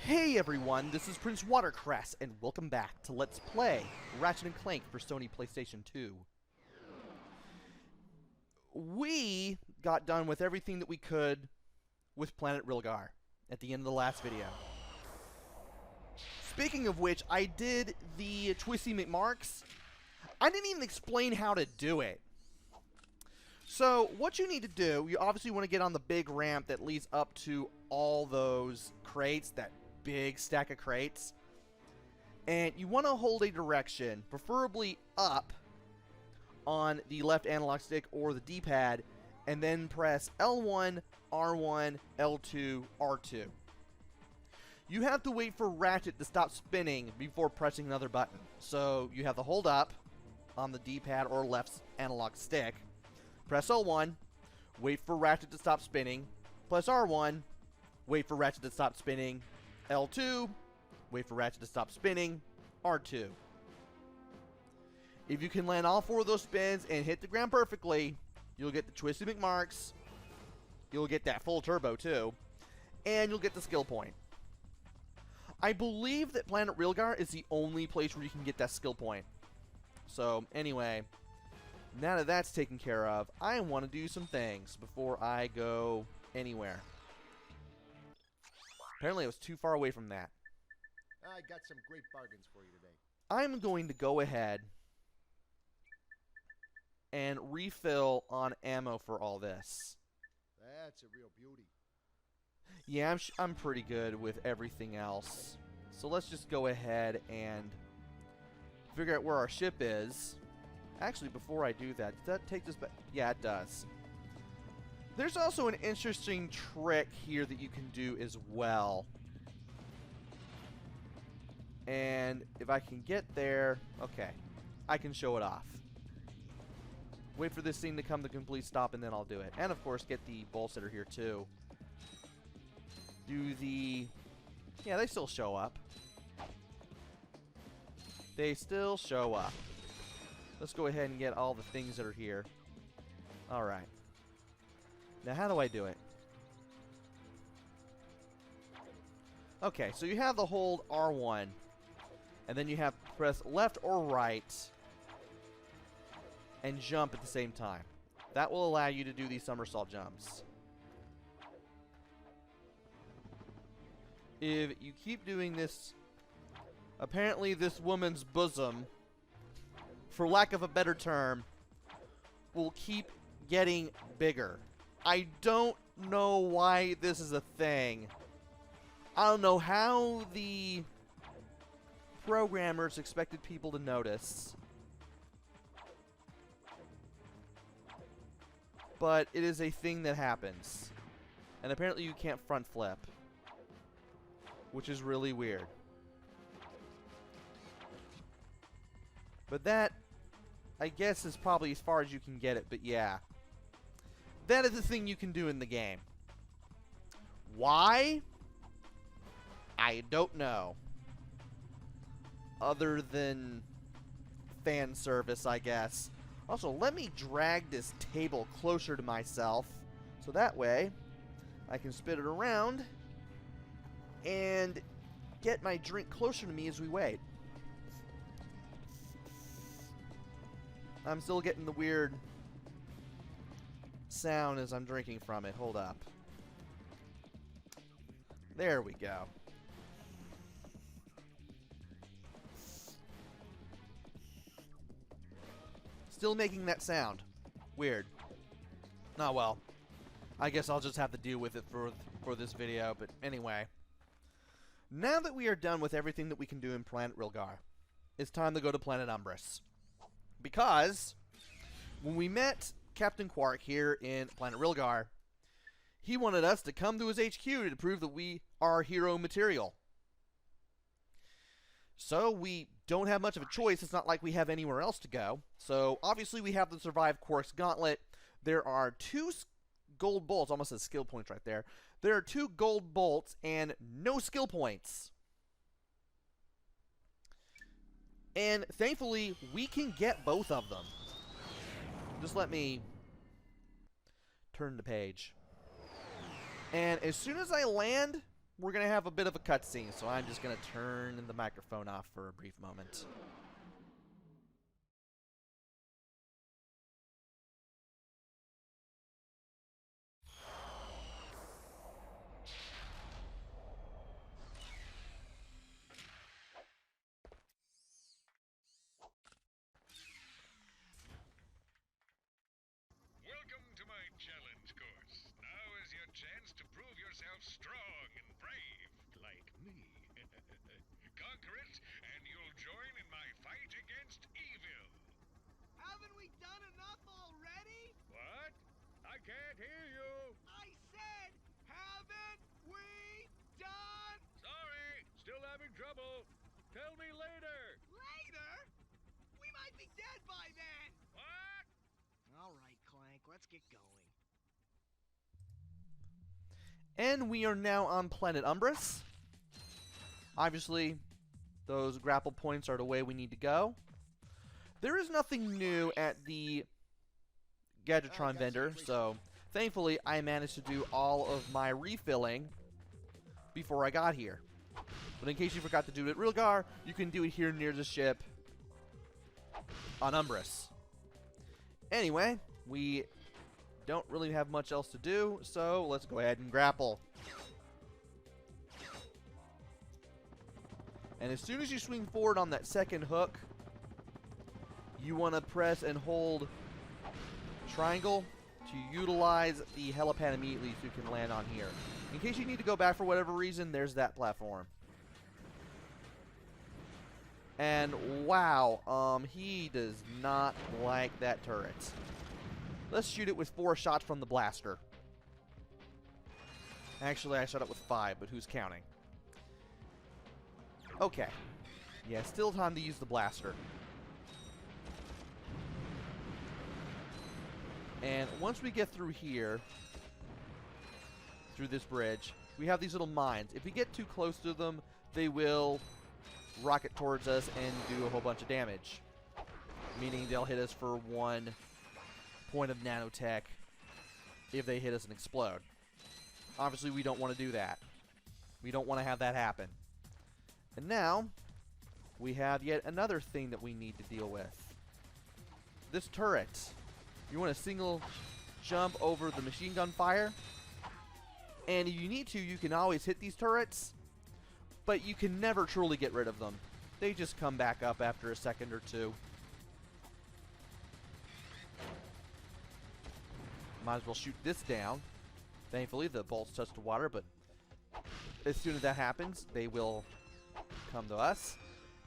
Hey everyone, this is PrinceWatercress, and welcome back to Let's Play Ratchet and Clank for Sony PlayStation 2. We got done with everything that we could with Planet Rilgar at the end of the last video. Speaking of which, I did the Twisty McMarks. I didn't even explain how to do it. So, what you need to do, you obviously want to get on the big ramp that leads up to all those crates, that big stack of crates. And you want to hold a direction, preferably up, on the left analog stick or the D-pad, and then press L1, R1, L2, R2. You have to wait for Ratchet to stop spinning before pressing another button. So, you have to hold up on the D-pad or left analog stick. Press L1, wait for Ratchet to stop spinning, press R1, wait for Ratchet to stop spinning, L2, wait for Ratchet to stop spinning, R2. If you can land all four of those spins and hit the ground perfectly, you'll get the Twisted McMarks, you'll get that full turbo too, and you'll get the skill point. I believe that Planet Rilgar is the only place where you can get that skill point. So, anyway, now that that's taken care of, I want to do some things before I go anywhere. Apparently I was too far away from that. I got some great bargains for you today. I'm going to go ahead and refill on ammo for all this. That's a real beauty. Yeah, I'm pretty good with everything else. So let's just go ahead and figure out where our ship is. Actually, before I do that, does that take us back? Yeah, it does. There's also an interesting trick here that you can do as well. And if I can get there, okay, I can show it off. Wait for this thing to come to complete stop and then I'll do it. And of course, get the bolster here too. Do the... yeah, they still show up. They still show up. Let's go ahead and get all the things that are here. Alright. Now, how do I do it? Okay, so you have the hold R1. And then you have to press left or right. And jump at the same time. That will allow you to do these somersault jumps. If you keep doing this... apparently this woman's bosom, for lack of a better term, will keep getting bigger. I don't know why this is a thing. I don't know how the programmers expected people to notice. But it is a thing that happens. And apparently you can't front flip, which is really weird. But that, I guess, is probably as far as you can get it, but yeah. That is the thing you can do in the game. Why? I don't know. Other than fan service, I guess. Also, let me drag this table closer to myself, so that way I can spin it around and get my drink closer to me as we wait. I'm still getting the weird sound as I'm drinking from it. Hold up. There we go. Still making that sound. Weird. Oh well. I guess I'll just have to deal with it for this video, but anyway. Now that we are done with everything that we can do in Planet Rilgar, it's time to go to Planet Umbris. Because when we met Captain Qwark here in Planet Rilgar, he wanted us to come to his HQ to prove that we are hero material. So we don't have much of a choice. It's not like we have anywhere else to go. So obviously we have to survive Qwark's gauntlet. There are 2 gold bolts, almost as skill points right there. There are 2 gold bolts and no skill points. And thankfully, we can get both of them. Just let me turn the page. And as soon as I land, we're going to have a bit of a cutscene, so I'm just going to turn the microphone off for a brief moment. Welcome to my challenge course. Now is your chance to prove yourself strong and brave, like me. Conquer it, and you'll join in my fight against evil. Haven't we done enough already? What? I can't hear you. I said, haven't we done? Sorry, still having trouble. Tell me later. Later? We might be dead by then. What? All right, Clank, let's get going. And we are now on Planet Umbris. Obviously, those grapple points are the way we need to go. There is nothing new at the Gadgetron vendor, so thankfully I managed to do all of my refilling before I got here. But in case you forgot to do it at Rilgar, you can do it here near the ship on Umbris. Anyway, we don't really have much else to do, so let's go ahead and grapple. And as soon as you swing forward on that second hook, you want to press and hold triangle to utilize the helipad immediately so you can land on here. In case you need to go back for whatever reason, there's that platform. And wow, he does not like that turret. Let's shoot it with 4 shots from the blaster. Actually, I shot it with 5, but who's counting? Okay. Yeah, still time to use the blaster. And once we get through here, through this bridge, we have these little mines. If we get too close to them, they will rocket towards us and do a whole bunch of damage. Meaning they'll hit us for 1 point of nanotech if they hit us and explode. Obviously, we don't want to do that. We don't want to have that happen. And now, we have yet another thing that we need to deal with. This turret. You want to single jump over the machine gun fire. And if you need to, you can always hit these turrets. But you can never truly get rid of them. They just come back up after a second or two. Might as well shoot this down. Thankfully, the bolts touch the water, but as soon as that happens, they will come to us.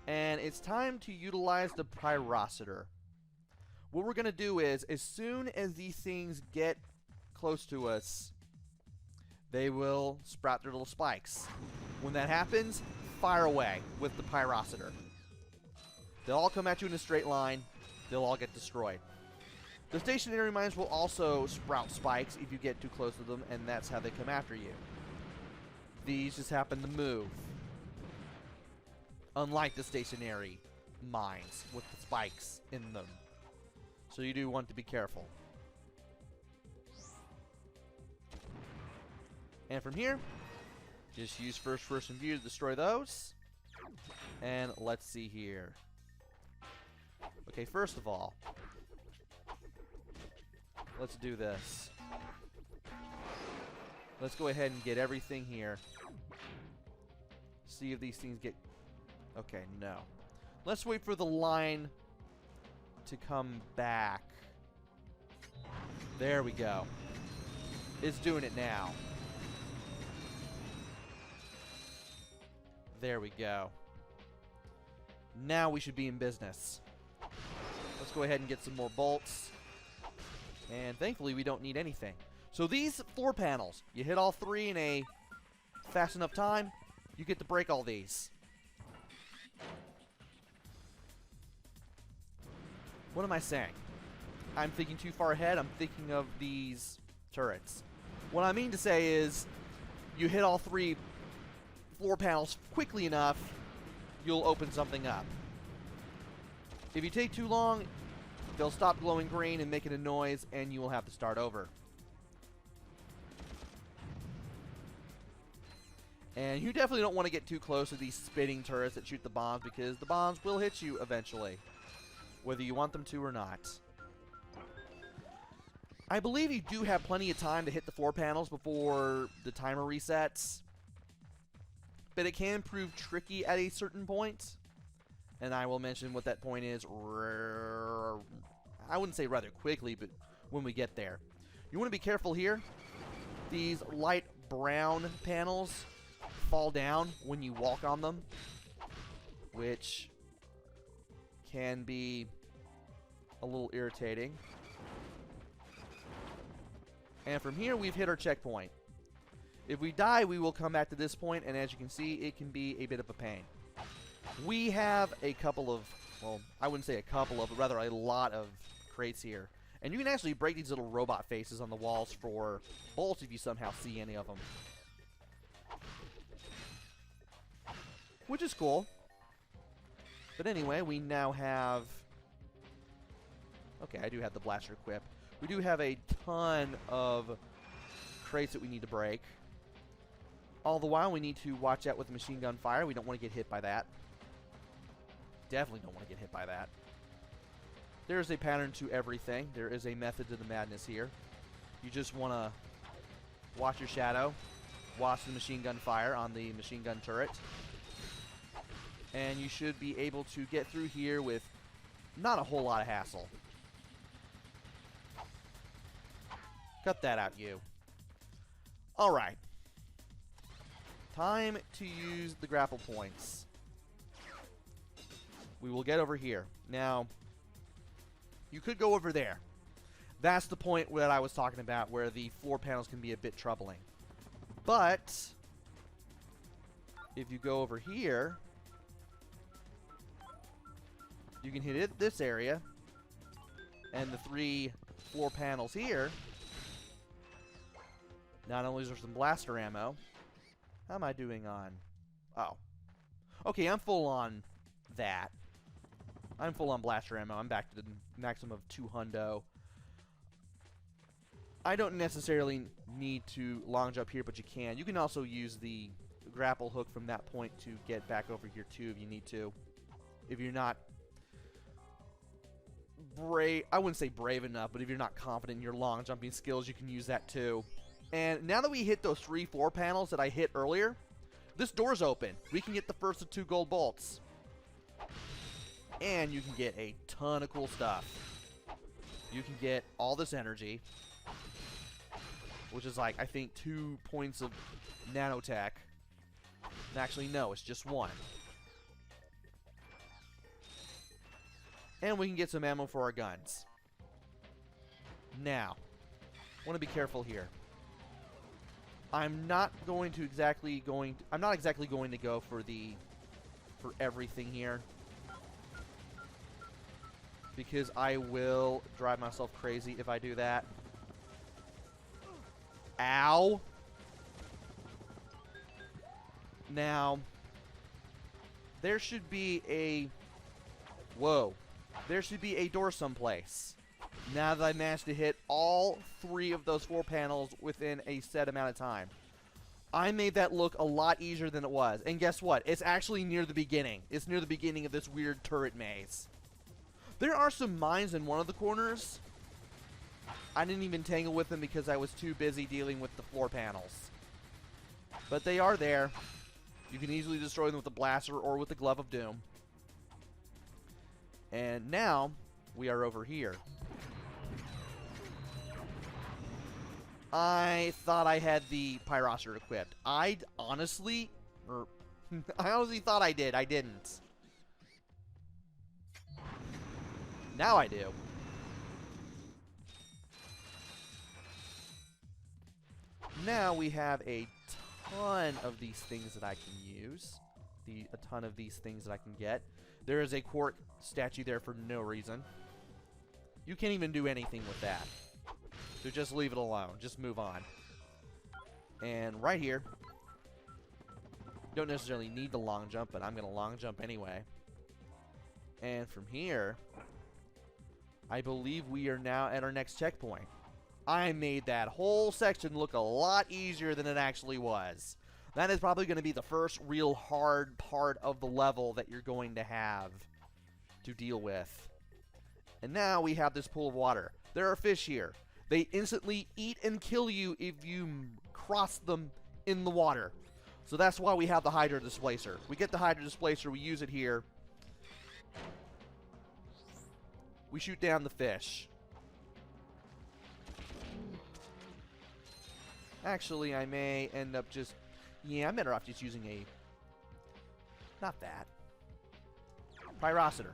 And it's time to utilize the Pyrocitor. What we're going to do is, as soon as these things get close to us, they will sprout their little spikes. When that happens, fire away with the Pyrocitor. They'll all come at you in a straight line. They'll all get destroyed. The stationary mines will also sprout spikes if you get too close to them, and that's how they come after you. These just happen to move. Unlike the stationary mines with the spikes in them. So you do want to be careful. And from here, just use first-person view to destroy those. And let's see here. Okay, first of all, let's do this. Let's go ahead and get everything here. See if these things get... Okay, no. Let's wait for the line to come back. There we go. It's doing it now. There we go. Now we should be in business. Let's go ahead and get some more bolts. And thankfully we don't need anything. So these 4 panels, you hit all 3 in a fast enough time, you get to break all these. What am I saying? I'm thinking too far ahead. I'm thinking of these turrets. What I mean to say is, you hit all 3 floor panels quickly enough, you'll open something up. If you take too long, they'll stop glowing green and making a noise, and you will have to start over. And you definitely don't want to get too close to these spitting turrets that shoot the bombs, because the bombs will hit you eventually, whether you want them to or not. I believe you do have plenty of time to hit the 4 panels before the timer resets, but it can prove tricky at a certain point, and I will mention what that point is. I wouldn't say rather quickly, but when we get there. You want to be careful here. These light brown panels fall down when you walk on them, which can be a little irritating. And from here, we've hit our checkpoint. If we die, we will come back to this point, and as you can see, it can be a bit of a pain. We have a couple of, well, I wouldn't say a couple of, but rather a lot of crates here. And you can actually break these little robot faces on the walls for bolts if you somehow see any of them. Which is cool. But anyway, we now have... Okay, I do have the blaster equipped. We do have a ton of crates that we need to break. All the while, we need to watch out with the machine gun fire. We don't want to get hit by that. Definitely don't want to get hit by that. There's a pattern to everything. There is a method to the madness here. You just want to watch your shadow, watch the machine gun fire on the machine gun turret, and you should be able to get through here with not a whole lot of hassle. Cut that out, you. Alright. Time to use the grapple points. We will get over here. Now, you could go over there. That's the point that I was talking about, where the 4 panels can be a bit troubling. But if you go over here, you can hit this area, and the 3 floor panels here. Not only is there some blaster ammo. How am I doing on? Oh. Okay, I'm full on that. I'm full on blaster ammo. I'm back to the maximum of 2 hundo. I don't necessarily need to long jump here, but you can. You can also use the grapple hook from that point to get back over here too if you need to. If you're not brave, I wouldn't say brave enough, but if you're not confident in your long jumping skills, you can use that too. And now that we hit those 3 4 panels that I hit earlier, this door's open. We can get the first of 2 gold bolts. And you can get a ton of cool stuff. You can get all this energy, which is like, I think, 2 points of nanotech. Actually, no, it's just 1. And we can get some ammo for our guns. Now, want to be careful here. I'm not exactly going to go for everything here, because I will drive myself crazy if I do that. Ow. Now, there should be a... Whoa. There should be a door someplace. Now that I managed to hit all 3 of those 4 panels within a set amount of time. I made that look a lot easier than it was. And guess what? It's actually near the beginning. It's near the beginning of this weird turret maze. There are some mines in one of the corners. I didn't even tangle with them because I was too busy dealing with the floor panels. But they are there. You can easily destroy them with the blaster or with the Glove of Doom. And now, we are over here. I thought I had the Pyroster equipped. I honestly thought I did. I didn't. Now I do. Now we have a ton of these things that I can use. A ton of these things that I can get. There is a Qwark statue there for no reason. You can't even do anything with that. So just leave it alone. Just move on. And right here, don't necessarily need the long jump, but I'm going to long jump anyway. And from here, I believe we are now at our next checkpoint. I made that whole section look a lot easier than it actually was. That is probably going to be the first real hard part of the level that you're going to have to deal with. And now we have this pool of water. There are fish here. They instantly eat and kill you if you cross them in the water. So that's why we have the Hydra Displacer. We get the Hydra Displacer, we use it here. We shoot down the fish. Actually, I may end up just... Yeah, I'm better off just using a... Not that. Pyrocitor.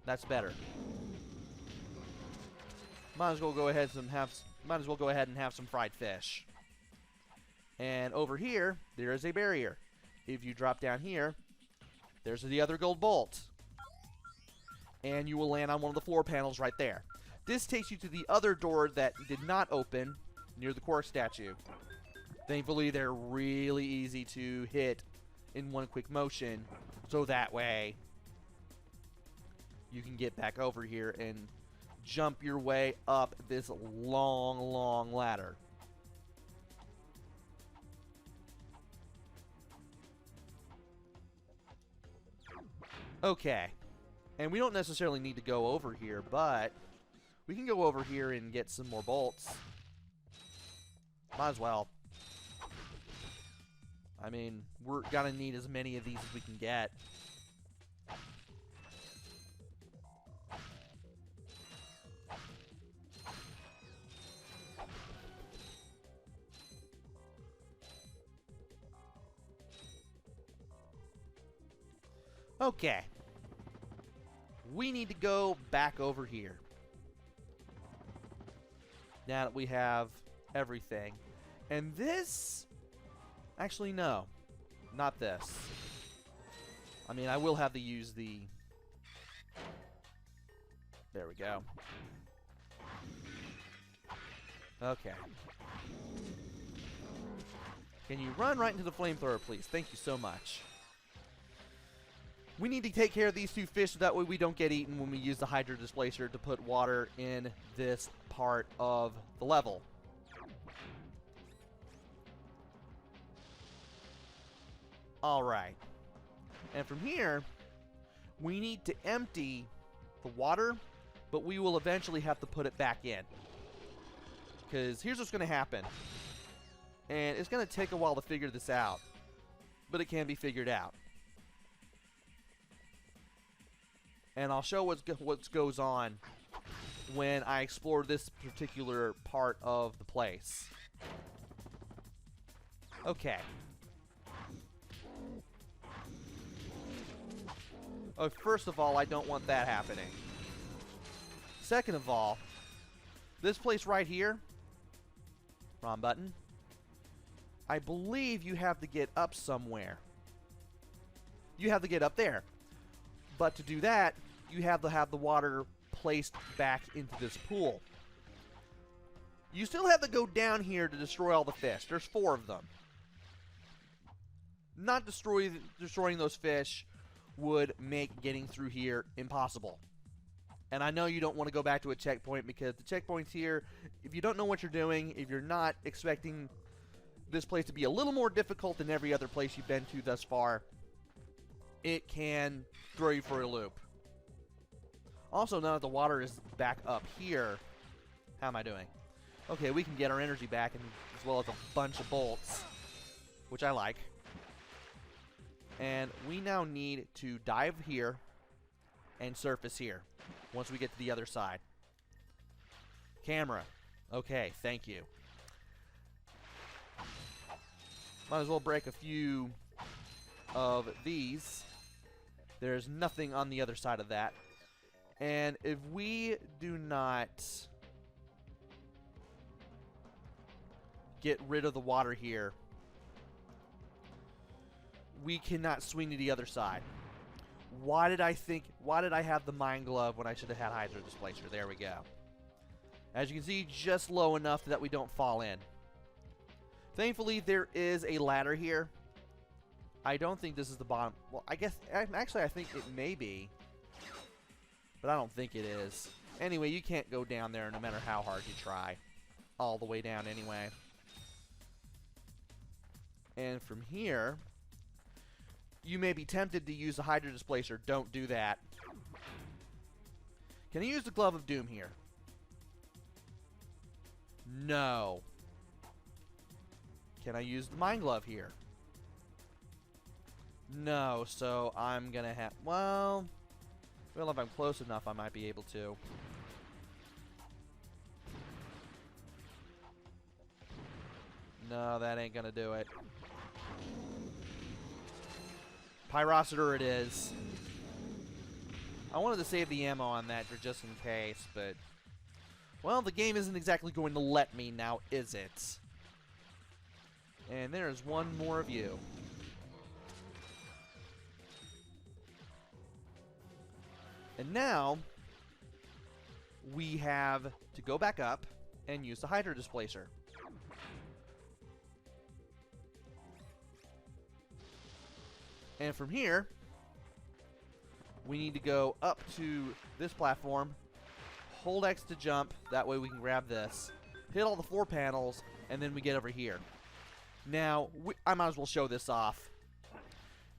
That's better. Might as well go ahead and have some fried fish. And over here, there is a barrier. If you drop down here, there's the other gold bolt. And you will land on one of the floor panels right there. This takes you to the other door that did not open near the Qwark statue. Thankfully, they're really easy to hit in one quick motion, so that way you can get back over here and jump your way up this long, long ladder. Okay. And we don't necessarily need to go over here, but we can go over here and get some more bolts. Might as well. I mean, we're gonna need as many of these as we can get. Okay. We need to go back over here. Now that we have everything. And this... Actually, no. Not this. I mean, I will have to use the... There we go. Okay. Can you run right into the flamethrower, please? Thank you so much. We need to take care of these two fish so that way we don't get eaten when we use the Hydra Displacer to put water in this part of the level. Alright. And from here, we need to empty the water, but we will eventually have to put it back in. Because here's what's going to happen. And it's going to take a while to figure this out, but it can be figured out. And I'll show what goes on when I explore this particular part of the place. Okay. First of all, I don't want that happening. Second of all, this place right here, wrong button, I believe you have to get up somewhere. You have to get up there. But to do that, you have to have the water placed back into this pool. You still have to go down here to destroy all the fish. There's 4 of them. Not destroying those fish would make getting through here impossible. And I know you don't want to go back to a checkpoint because the checkpoints here, if you don't know what you're doing, if you're not expecting this place to be a little more difficult than every other place you've been to thus far, it can throw you for a loop. Also, now that the water is back up here, how am I doing? Okay, we can get our energy back, and as well as a bunch of bolts, which I like. And we now need to dive here and surface here once we get to the other side. Camera. Okay, thank you. Might as well break a few of these. There's nothing on the other side of that. And if we do not get rid of the water here, we cannot swing to the other side. Why did I have the Mind Glove when I should have had Hydra Displacer? There we go. As you can see, just low enough that we don't fall in. Thankfully, there is a ladder here. I don't think this is the bottom. Well, I guess, actually, I think it may be. But I don't think it is. Anyway, you can't go down there no matter how hard you try. All the way down anyway. And from here, you may be tempted to use the Hydra Displacer. Don't do that. Can I use the Glove of Doom here? No. Can I use the Mind Glove here? No, so I'm gonna have... Well, if I'm close enough, I might be able to. No, that ain't gonna do it. Pyrocitor it is. I wanted to save the ammo on that for just in case, but... Well, the game isn't exactly going to let me now, is it? And there's one more of you. And now, we have to go back up and use the Hydra Displacer. And from here, we need to go up to this platform, hold X to jump, that way we can grab this, hit all the 4 panels, and then we get over here. Now, I might as well show this off.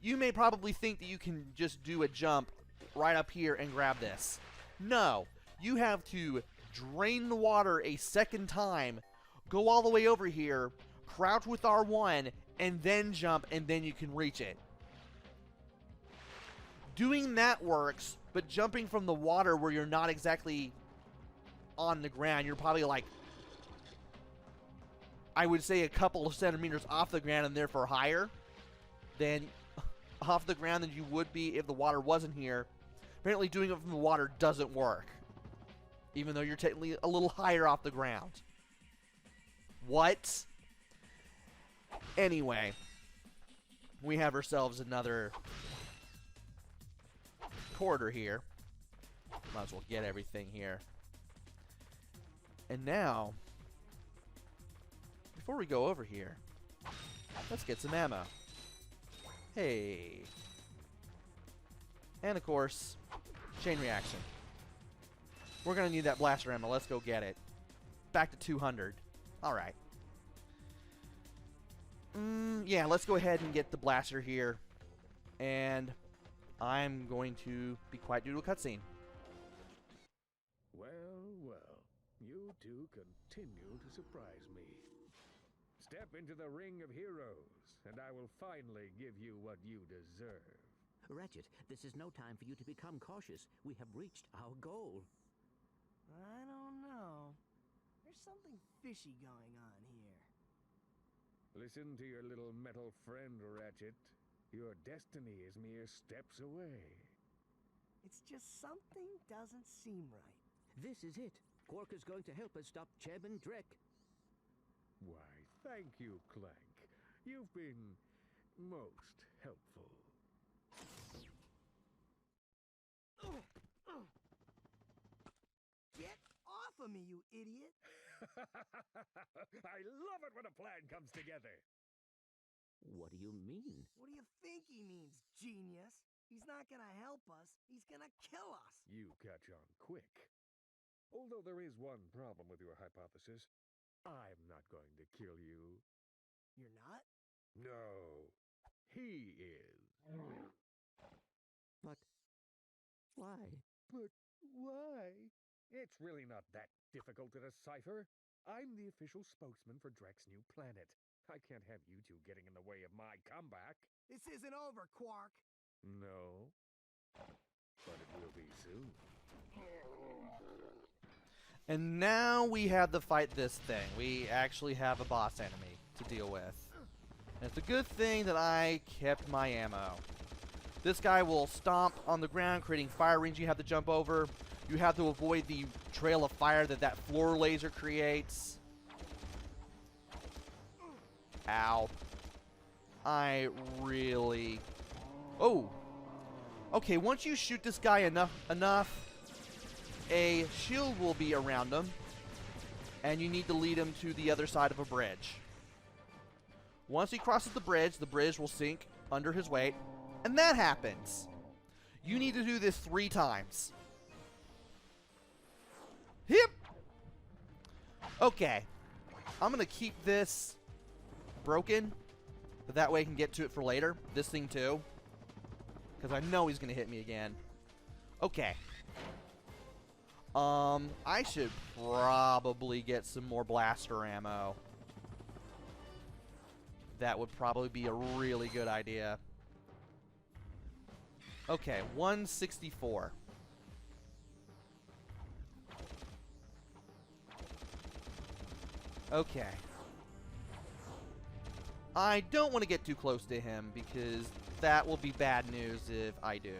You may probably think that you can just do a jump right up here and grab this. No, you have to drain the water a second time, go all the way over here, crouch with R1, and then jump, and then you can reach it. Doing that works, but jumping from the water where you're not exactly on the ground, you're probably like, I would say a couple of centimeters off the ground and therefore higher than off the ground than you would be if the water wasn't here. Apparently doing it from the water doesn't work, even though you're technically a little higher off the ground. What? Anyway, we have ourselves another corridor here. Might as well get everything here. And now, before we go over here, let's get some ammo. Hey. And of course, chain reaction. We're gonna need that blaster ammo. Let's go get it. Back to 200. Alright. Yeah, let's go ahead and get the blaster here. And I'm going to be quiet due to a cutscene. Well, well, you two continue to surprise me. Step into the ring of heroes, and I will finally give you what you deserve. Ratchet, this is no time for you to become cautious. We have reached our goal. I don't know. There's something fishy going on here. Listen to your little metal friend, Ratchet. Your destiny is mere steps away. It's just something doesn't seem right. This is it. Qwark is going to help us stop Chairman Drek. Why, thank you, Clank. You've been most helpful. Get off of me, you idiot! I love it when a plan comes together. What do you mean? What do you think he means, genius? He's not gonna help us. He's gonna kill us. You catch on quick. Although there is one problem with your hypothesis. I'm not going to kill you. You're not? No, he is. But why? But why? It's really not that difficult to decipher. I'm the official spokesman for Drek's new planet. I can't have you two getting in the way of my comeback. This isn't over, Qwark. No, but it will be soon. And now we have to fight this thing. We actually have a boss enemy to deal with. And it's a good thing that I kept my ammo. This guy will stomp on the ground, creating fire rings you have to jump over. You have to avoid the trail of fire that floor laser creates. Ow. I really... Oh! Okay, once you shoot this guy enough, a shield will be around him, and you need to lead him to the other side of a bridge. Once he crosses the bridge will sink under his weight, and that happens. You need to do this 3 times. Hip! Okay. I'm gonna keep this broken, But that way I can get to it for later. This thing too. Because I know he's going to hit me again. Okay. I should probably get some more blaster ammo. That would probably be a really good idea. Okay, 164. Okay. I don't want to get too close to him because that will be bad news if I do.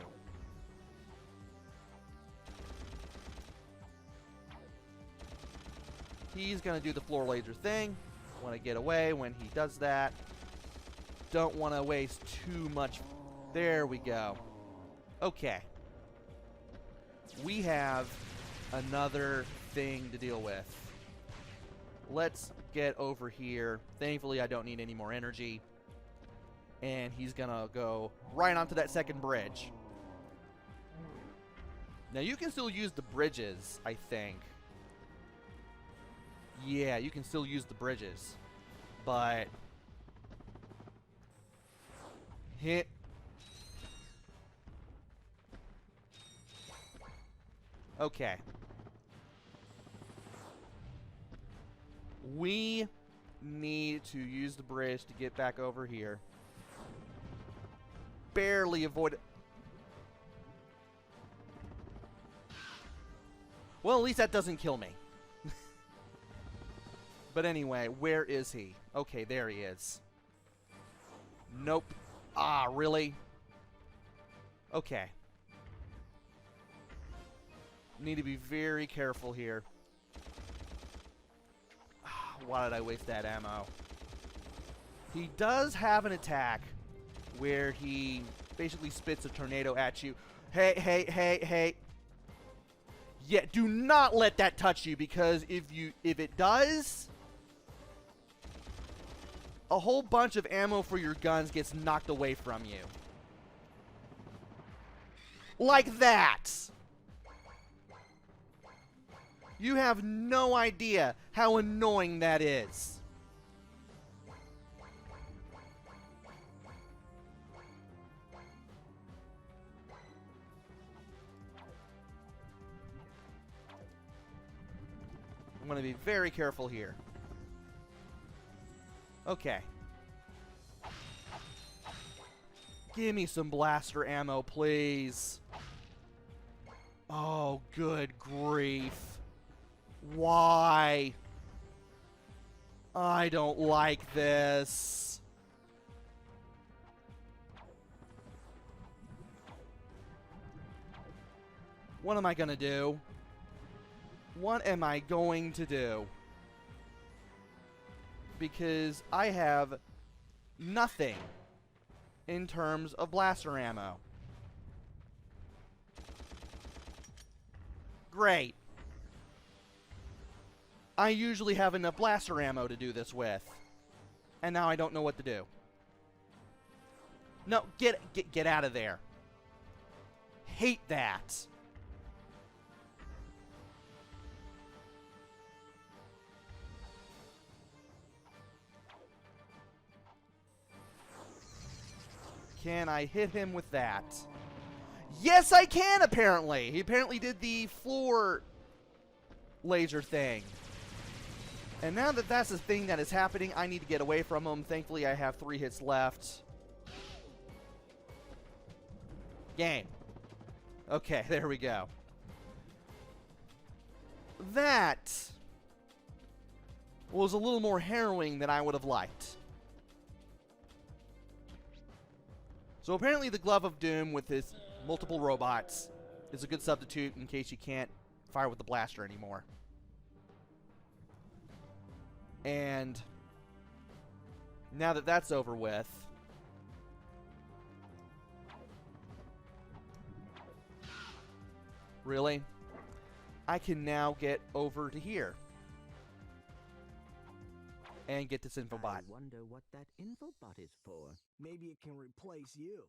He's going to do the floor laser thing. Want to get away when he does that. Don't want to waste too much. There we go. Okay. We have another thing to deal with. Let's get over here. Thankfully, I don't need any more energy. And he's going to go right onto that second bridge. Now, you can still use the bridges, I think. Yeah, you can still use the bridges. But hit. Okay. We need to use the bridge to get back over here. Barely avoid it. Well, at least that doesn't kill me. But anyway, where is he? Okay, there he is. Nope. Ah, really? Okay. Need to be very careful here. Why did I waste that ammo? He does have an attack where he basically spits a tornado at you. Hey, hey, hey, hey. Yeah, do not let that touch you, because if it does, a whole bunch of ammo for your guns gets knocked away from you. Like that. You have no idea how annoying that is. I'm going to be very careful here. Okay. Give me some blaster ammo, please. Oh, good grief. Why? I don't like this. What am I gonna do? What am I going to do? Because I have nothing in terms of blaster ammo. Great. I usually have enough blaster ammo to do this with. And now I don't know what to do. No, get out of there. Hate that. Can I hit him with that? Yes, I can, apparently. He apparently did the floor laser thing. And now that that's the thing that is happening, I need to get away from him. Thankfully, I have 3 hits left. Game. Okay, there we go. That was a little more harrowing than I would have liked. So apparently the Glove of Doom with his multiple robots is a good substitute in case you can't fire with the blaster anymore. And now that that's over with, really, I can now get over to here and get this infobot. I wonder what that infobot is for. Maybe it can replace you.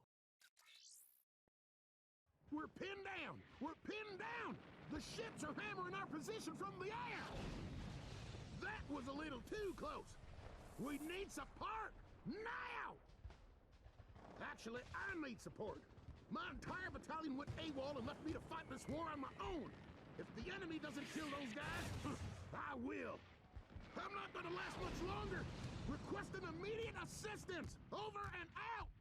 We're pinned down! We're pinned down! The ships are hammering our position from the air! That was a little too close! We need support! Now! Actually, I need support. My entire battalion went AWOL and left me to fight this war on my own. If the enemy doesn't kill those guys, I will. I'm not gonna last much longer. Requesting immediate assistance. Over and out.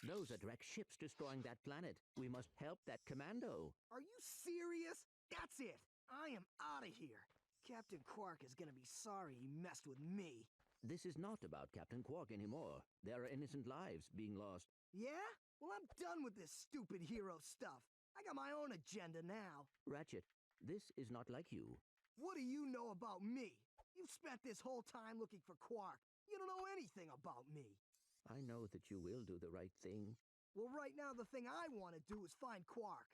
Those are direct ships destroying that planet. We must help that commando. Are you serious? That's it. I am out of here. Captain Qwark is gonna be sorry he messed with me. This is not about Captain Qwark anymore. There are innocent lives being lost. Yeah? Well, I'm done with this stupid hero stuff. I got my own agenda now. Ratchet, this is not like you. What do you know about me? You've spent this whole time looking for Qwark. You don't know anything about me. I know that you will do the right thing. Well, right now the thing I want to do is find Qwark.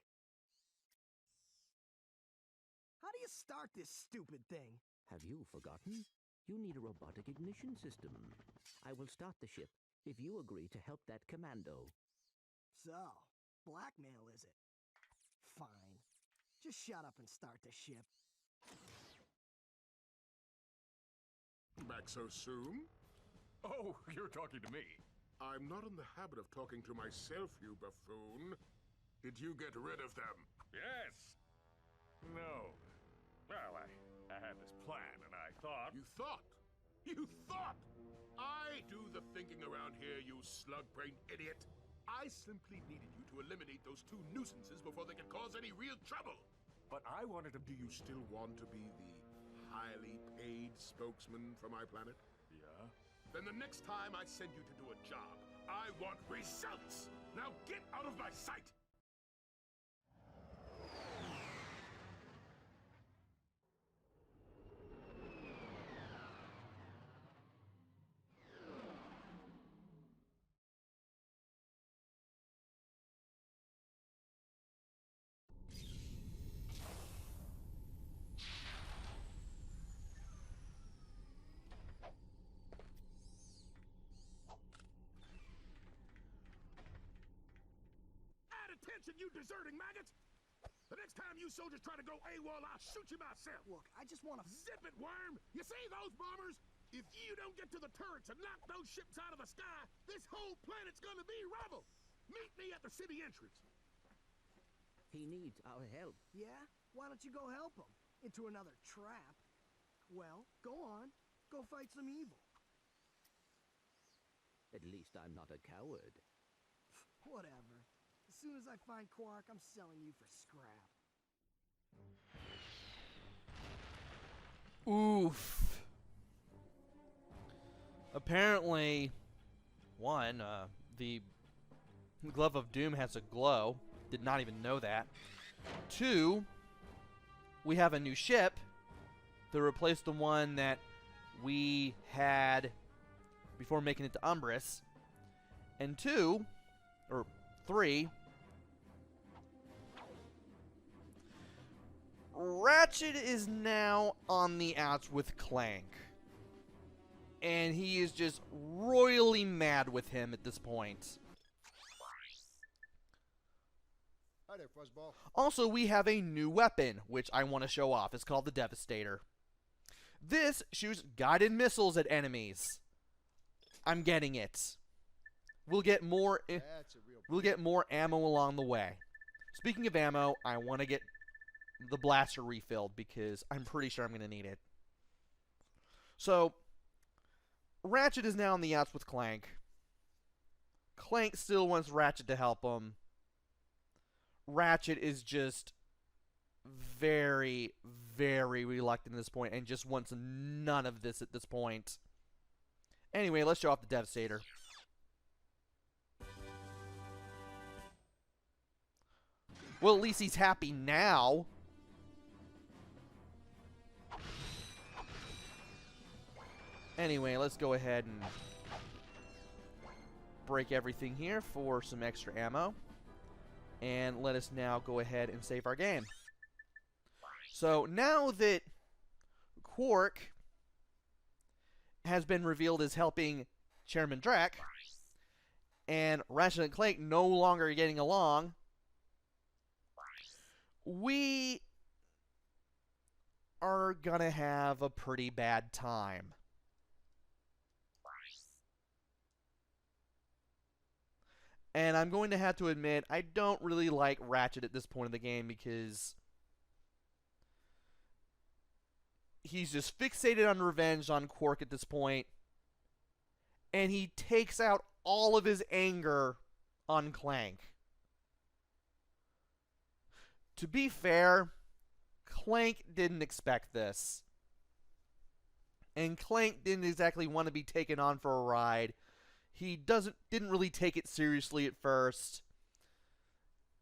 How do you start this stupid thing? Have you forgotten? You need a robotic ignition system. I will start the ship if you agree to help that commando. So, blackmail is it? Fine. Just shut up and start the ship. Back so soon? Oh, you're talking to me. I'm not in the habit of talking to myself, you buffoon. Did you get rid of them? Yes. No. Well, I had this plan, and I thought... You thought? You thought? I do the thinking around here, you slug-brained idiot. I simply needed you to eliminate those two nuisances before they could cause any real trouble. But I wanted to... Do you still want to be the highly paid spokesman for my planet? Yeah? Then the next time I send you to do a job, I want results! Now get out of my sight! Attention, you deserting maggots! The next time you soldiers try to go AWOL, I'll shoot you myself! Look, I just want to... Zip it, worm! You see those bombers? If you don't get to the turrets and knock those ships out of the sky, this whole planet's gonna be rubble! Meet me at the city entrance! He needs our help. Yeah? Why don't you go help him? Into another trap? Well, go on. Go fight some evil. At least I'm not a coward. Whatever. As soon as I find Qwark, I'm selling you for scrap. Oof. Apparently, the Glove of Doom has a glow. Did not even know that. 2, we have a new ship to replace the one that we had before making it to Umbris. And 3, Ratchet is now on the outs with Clank. And he is just royally mad with him at this point. Hi there, Fuzzball. Also, we have a new weapon, which I want to show off. It's called the Devastator. This shoots guided missiles at enemies. I'm getting it. We'll get more. That's a real We'll get more ammo along the way. Speaking of ammo, I want to get the blaster refilled because I'm pretty sure I'm going to need it. So, Ratchet is now on the outs with Clank. Clank still wants Ratchet to help him. Ratchet is just very, very reluctant at this point and just wants none of this at this point. Anyway, let's show off the Devastator. Well, at least he's happy now. Anyway, let's go ahead and break everything here for some extra ammo. And let us now go ahead and save our game. So now that Qwark has been revealed as helping Chairman Drek, and Ratchet and Clank no longer getting along, we are gonna have a pretty bad time. And I'm going to have to admit, I don't really like Ratchet at this point in the game because he's just fixated on revenge on Qwark at this point. And he takes out all of his anger on Clank. To be fair, Clank didn't expect this. And Clank didn't exactly want to be taken on for a ride. He didn't really take it seriously at first.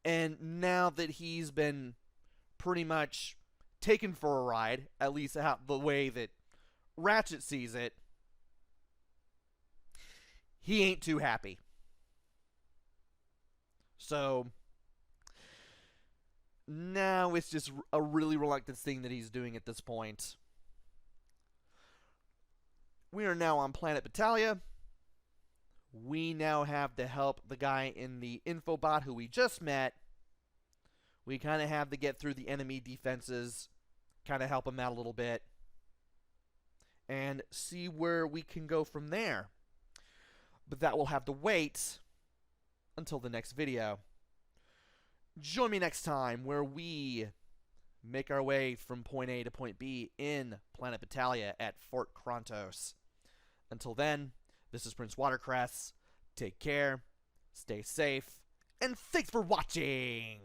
And now that he's been pretty much taken for a ride, at least the way that Ratchet sees it, he ain't too happy. So now it's just a really reluctant thing that he's doing at this point. We are now on Planet Battalia. We now have to help the guy in the infobot who we just met. We kind of have to get through the enemy defenses, kind of help him out a little bit, and see where we can go from there. But that will have to wait until the next video. Join me next time where we make our way from point A to point B in Planet Battalia at Fort Krontos. Until then, this is PrinceWatercress. Take care, stay safe, and thanks for watching!